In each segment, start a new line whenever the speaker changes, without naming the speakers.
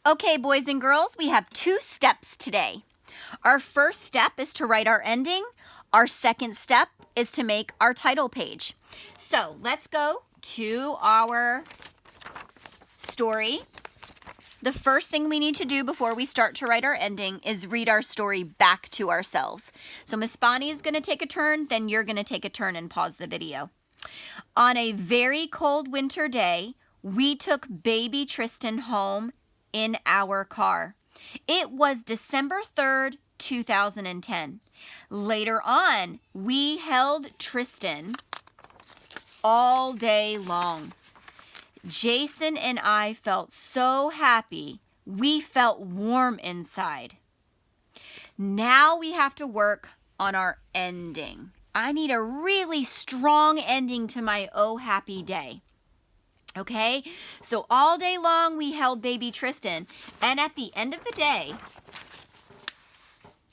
Okay, boys and girls, we have 2 steps today. Our first step is to write our ending. Our second step is to make our title page. So let's go to our story. The first thing we need to do before we start to write our ending is read our story back to ourselves. So Miss Bonnie is going to take a turn, then you're going to take a turn and pause the video. On a very cold winter day, we took baby Tristan home in our car. It was December 3rd, 2010. Later on, we held Tristan all day long. Jason and I felt so happy. We felt warm inside. Now we have to work on our ending. I need a really strong ending to my Oh Happy Day. Okay, so all day long we held baby Tristan, and at the end of the day,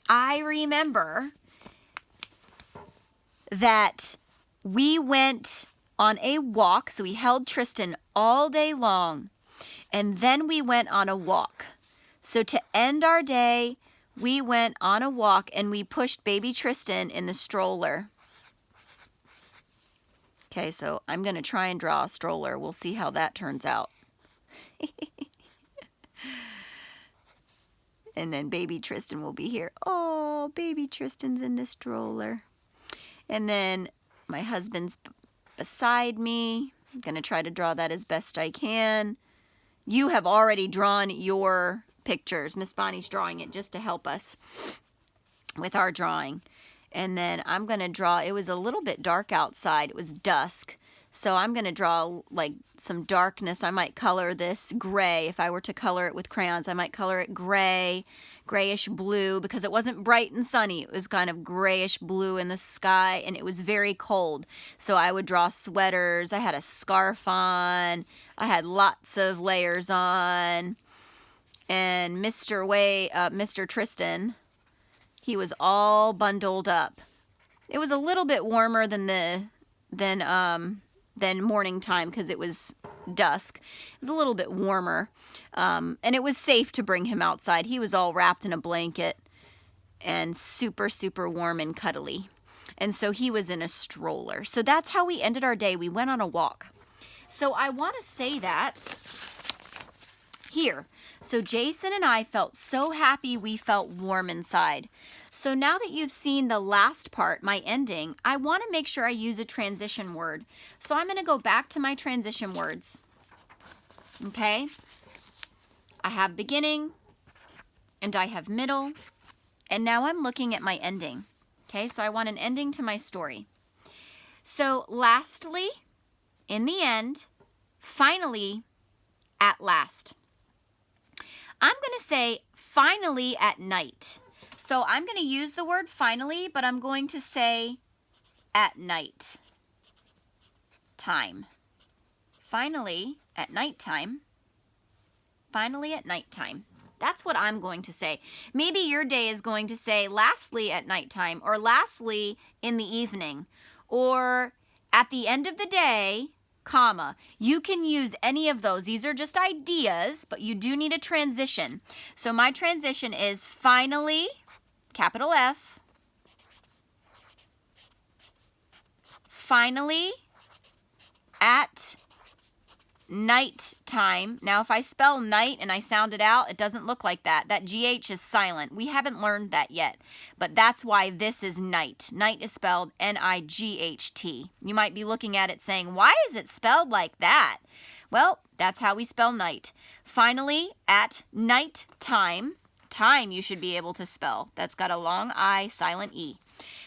I remember that we went on a walk. So we held Tristan all day long, and then we went on a walk. So to end our day, we went on a walk and we pushed baby Tristan in the stroller. Okay, so I'm going to try and draw a stroller. We'll see how that turns out. And then baby Tristan will be here. Oh, baby Tristan's in the stroller. And then my husband's beside me. I'm going to try to draw that as best I can. You have already drawn your pictures. Miss Bonnie's drawing it just to help us with our drawing. And then I'm going to draw, it was a little bit dark outside. It was dusk. So I'm going to draw like some darkness. I might color this gray. If I were to color it with crayons, I might color it gray, grayish blue, because it wasn't bright and sunny. It was kind of grayish blue in the sky, and it was very cold. So I would draw sweaters. I had a scarf on. I had lots of layers on. And Mr. Tristan, he was all bundled up. It was a little bit warmer than morning time because it was dusk. It was a little bit warmer, and it was safe to bring him outside. He was all wrapped in a blanket and super, super warm and cuddly. And so he was in a stroller. So that's how we ended our day. We went on a walk. So I want to say that here. So Jason and I felt so happy, we felt warm inside. So now that you've seen the last part, my ending, I want to make sure I use a transition word. So I'm going to go back to my transition words. Okay? I have beginning, and I have middle, and now I'm looking at my ending. Okay, so I want an ending to my story. So lastly, in the end, finally, at last. I'm going to say finally at night. So I'm going to use the word finally, but I'm going to say at night time. Finally at nighttime. Finally at nighttime. That's what I'm going to say. Maybe your day is going to say lastly at nighttime, or lastly in the evening, or at the end of the day, comma. You can use any of those. These are just ideas, but you do need a transition. So my transition is finally, capital F, finally at night time. Now, if I spell night and I sound it out, it doesn't look like that. That GH is silent. We haven't learned that yet, but that's why this is night. Night is spelled N-I-G-H-T. You might be looking at it saying, why is it spelled like that? Well, that's how we spell night. Finally, at night time. Time you should be able to spell. That's got a long I, silent E.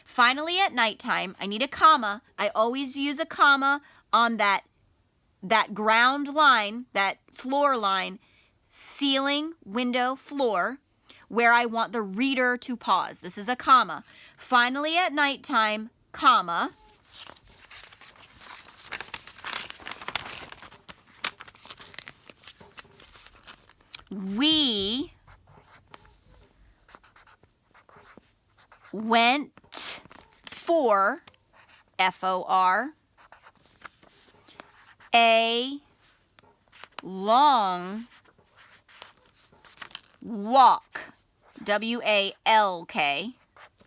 Finally, at nighttime, I need a comma. I always use a comma on that ground line, that floor line, ceiling, window, floor, where I want the reader to pause. This is a comma. Finally at nighttime, comma. We went for, F-O-R, a long walk, W-A-L-K.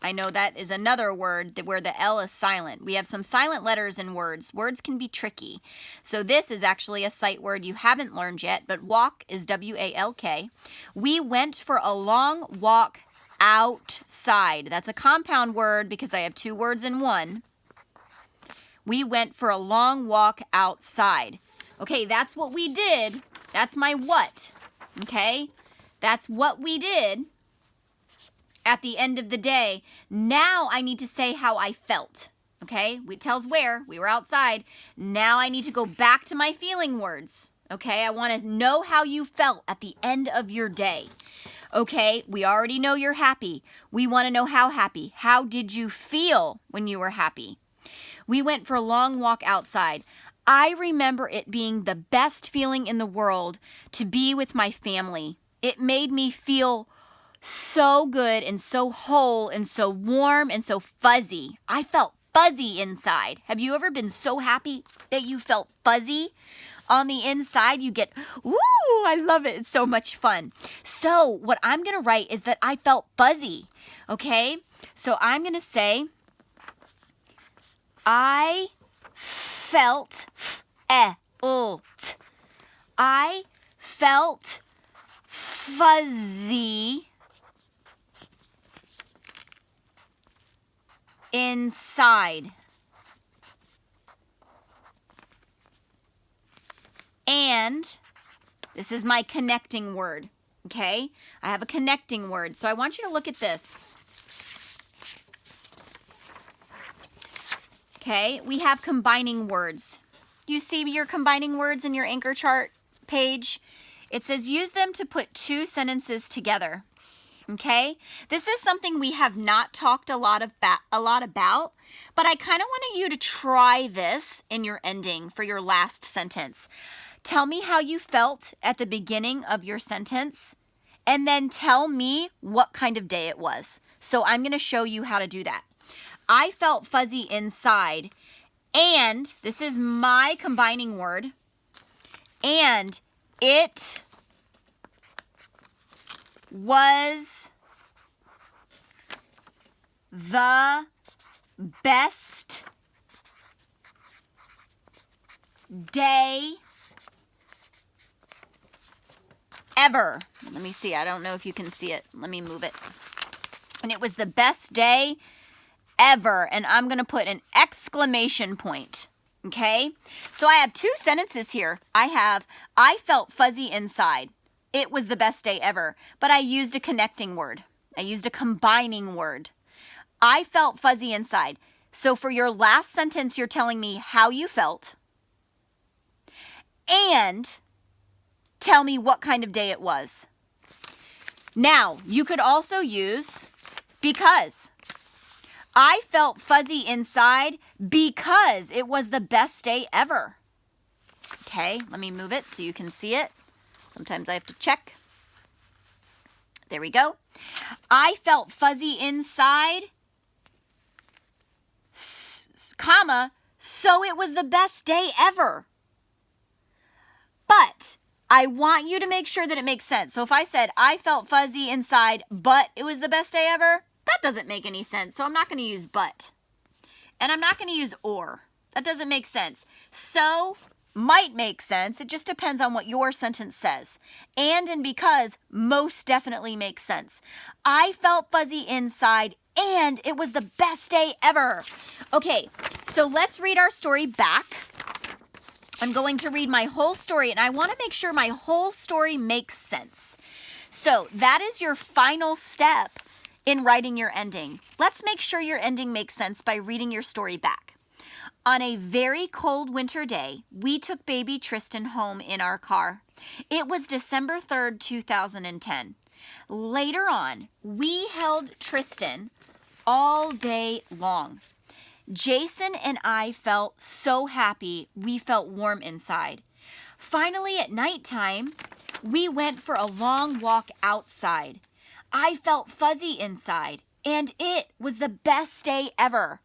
I know that is another word where the L is silent. We have some silent letters in words. Words can be tricky. So this is actually a sight word you haven't learned yet, but walk is W-A-L-K. We went for a long walk outside. That's a compound word because I have two words in one. We went for a long walk outside. Okay, that's what we did. That's my what. Okay, that's what we did. At the end of the day, now I need to say how I felt, okay? It tells where, we were outside. Now I need to go back to my feeling words, okay? I want to know how you felt at the end of your day, okay? We already know you're happy. We want to know how happy. How did you feel when you were happy? We went for a long walk outside. I remember it being the best feeling in the world to be with my family. It made me feel so good and so whole and so warm and so fuzzy. I felt fuzzy inside. Have you ever been so happy that you felt fuzzy? On the inside, you get, ooh, I love it. It's so much fun. So what I'm going to write is that I felt fuzzy, okay? So I'm going to say, I felt, I felt fuzzy inside. And this is my connecting word, okay? I have a connecting word. So I want you to look at this. Okay, we have combining words. You see your combining words in your anchor chart page? It says use them to put two sentences together. Okay, this is something we have not talked a lot about, but I kind of want you to try this in your ending for your last sentence. Tell me how you felt at the beginning of your sentence, and then tell me what kind of day it was. So I'm going to show you how to do that. I felt fuzzy inside, and this is my combining word, and it was the best day ever. Let me see. I don't know if you can see it. Let me move it. And it was the best day ever. And I'm going to put an exclamation point. Okay? So I have two sentences here. I felt fuzzy inside. It was the best day ever. But I used a connecting word. I used a combining word. I felt fuzzy inside. So for your last sentence, you're telling me how you felt. And tell me what kind of day it was. Now, you could also use because. I felt fuzzy inside because it was the best day ever. Okay, let me move it so you can see it. Sometimes I have to check. There we go. I felt fuzzy inside, comma, so it was the best day ever. But I want you to make sure that it makes sense. So if I said, I felt fuzzy inside, but it was the best day ever, that doesn't make any sense. So I'm not going to use but. And I'm not going to use or. That doesn't make sense. So might make sense. It just depends on what your sentence says. And because most definitely makes sense. I felt fuzzy inside and it was the best day ever. Okay, so let's read our story back. I'm going to read my whole story and I want to make sure my whole story makes sense. So that is your final step in writing your ending. Let's make sure your ending makes sense by reading your story back. On a very cold winter day, we took baby Tristan home in our car. It was December 3rd, 2010. Later on, we held Tristan all day long. Jason and I felt so happy, we felt warm inside. Finally, at nighttime, we went for a long walk outside. I felt fuzzy inside, and it was the best day ever.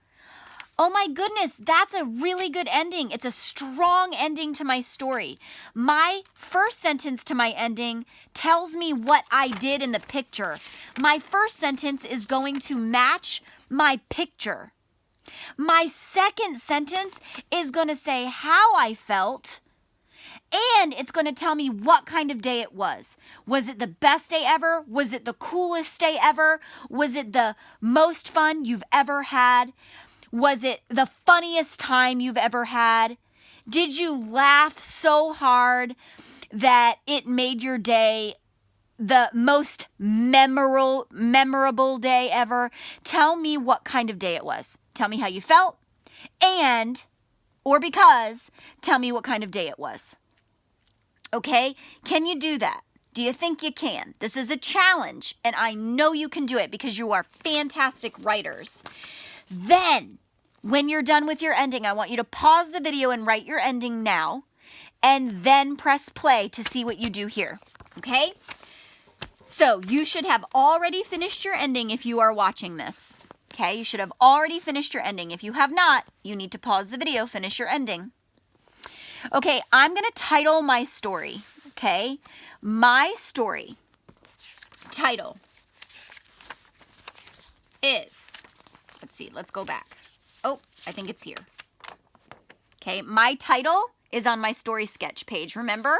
Oh my goodness, that's a really good ending. It's a strong ending to my story. My first sentence to my ending tells me what I did in the picture. My first sentence is going to match my picture. My second sentence is going to say how I felt, and it's going to tell me what kind of day it was. Was it the best day ever? Was it the coolest day ever? Was it the most fun you've ever had? Was it the funniest time you've ever had? Did you laugh so hard that it made your day the most memorable day ever? Tell me what kind of day it was. Tell me how you felt, or because, tell me what kind of day it was. Okay? Can you do that? Do you think you can? This is a challenge, and I know you can do it because you are fantastic writers. Then, when you're done with your ending, I want you to pause the video and write your ending now, and then press play to see what you do here, okay? So, you should have already finished your ending if you are watching this, okay? You should have already finished your ending. If you have not, you need to pause the video, finish your ending. Okay, I'm going to title my story, okay? My story title is, let's see, let's go back. Oh, I think it's here. Okay, my title is on my story sketch page. Remember,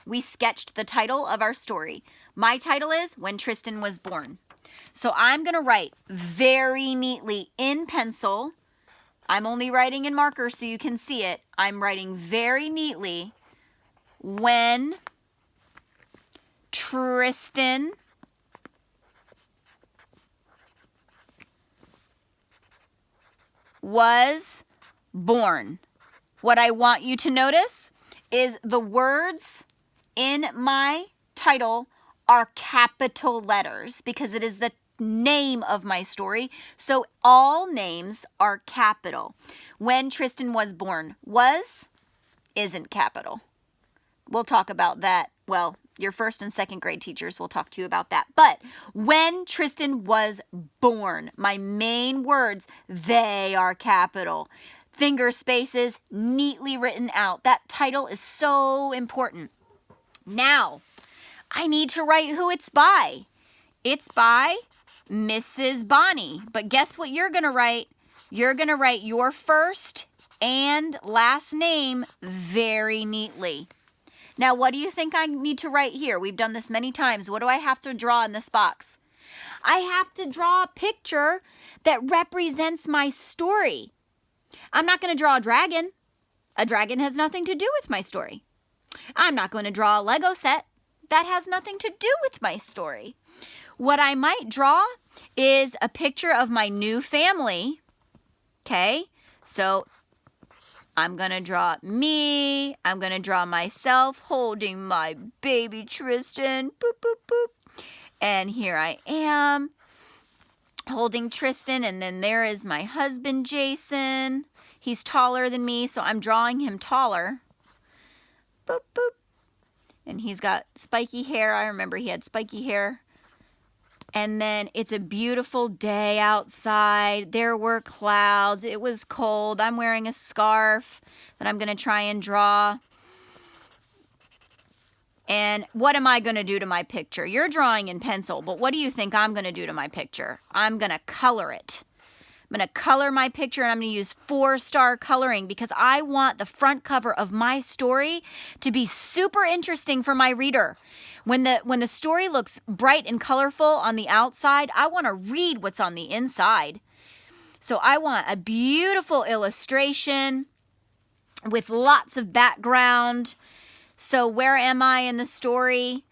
we sketched the title of our story. My title is When Tristan Was Born. So I'm going to write very neatly in pencil. I'm only writing in marker so you can see it. I'm writing very neatly, when Tristan was born. What I want you to notice is the words in my title are capital letters because it is the name of my story. So all names are capital. When Tristan was born, was isn't capital. We'll talk about that. Well, your first and second grade teachers will talk to you about that. But when Tristan was born, my main words, they are capital. Finger spaces neatly written out. That title is so important. Now, I need to write who it's by. It's by Mrs. Bonnie. But guess what you're going to write? You're going to write your first and last name very neatly. Now, what do you think I need to write here? We've done this many times. What do I have to draw in this box? I have to draw a picture that represents my story. I'm not going to draw a dragon. A dragon has nothing to do with my story. I'm not going to draw a Lego set. That has nothing to do with my story. What I might draw is a picture of my new family. Okay, so I'm going to draw me. I'm going to draw myself holding my baby Tristan. Boop, boop, boop. And here I am holding Tristan. And then there is my husband, Jason. He's taller than me, so I'm drawing him taller. Boop, boop. And he's got spiky hair. I remember he had spiky hair. And then it's a beautiful day outside. There were clouds. It was cold. I'm wearing a scarf that I'm going to try and draw. And what am I going to do to my picture? You're drawing in pencil, but what do you think I'm going to do to my picture? I'm going to color it. I'm going to color my picture, and I'm going to use 4-star coloring because I want the front cover of my story to be super interesting for my reader. When the story looks bright and colorful on the outside, I want to read what's on the inside. So I want a beautiful illustration with lots of background. So where am I in the story?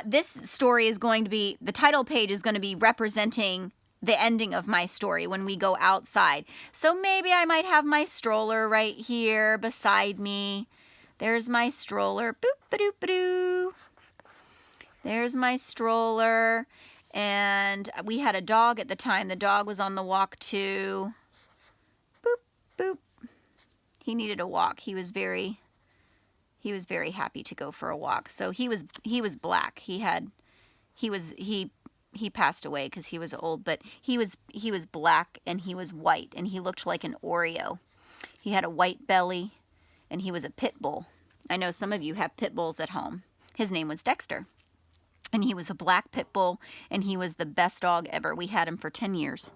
This story is going to be, the title page is going to be representing the ending of my story when we go outside. So maybe I might have my stroller right here beside me. There's my stroller. Boop, ba-doop, ba-doo. There's my stroller. And we had a dog at the time. The dog was on the walk too. Boop, boop. He needed a walk. He was very happy to go for a walk. So he was black. He he passed away because he was old, but he was black and he was white and he looked like an Oreo. He had a white belly and he was a pit bull. I know some of you have pit bulls at home. His name was Dexter. And he was a black pit bull, and he was the best dog ever. We had him for 10 years.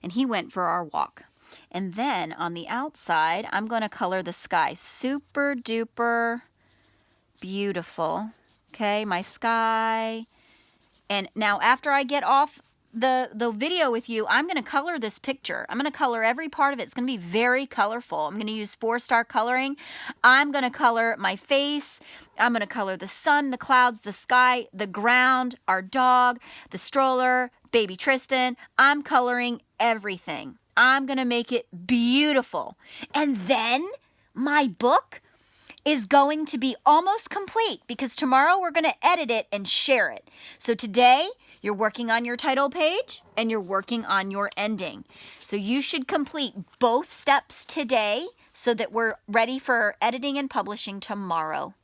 And he went for our walk. And then on the outside, I'm going to color the sky. Super duper beautiful. Okay, my sky. And now after I get off the video with you, I'm going to color this picture. I'm going to color every part of it. It's going to be very colorful. I'm going to use 4-star coloring. I'm going to color my face. I'm going to color the sun, the clouds, the sky, the ground, our dog, the stroller, baby Tristan. I'm coloring everything. I'm going to make it beautiful. And then my book is going to be almost complete because tomorrow we're going to edit it and share it. So today, you're working on your title page and you're working on your ending. So you should complete both steps today so that we're ready for editing and publishing tomorrow.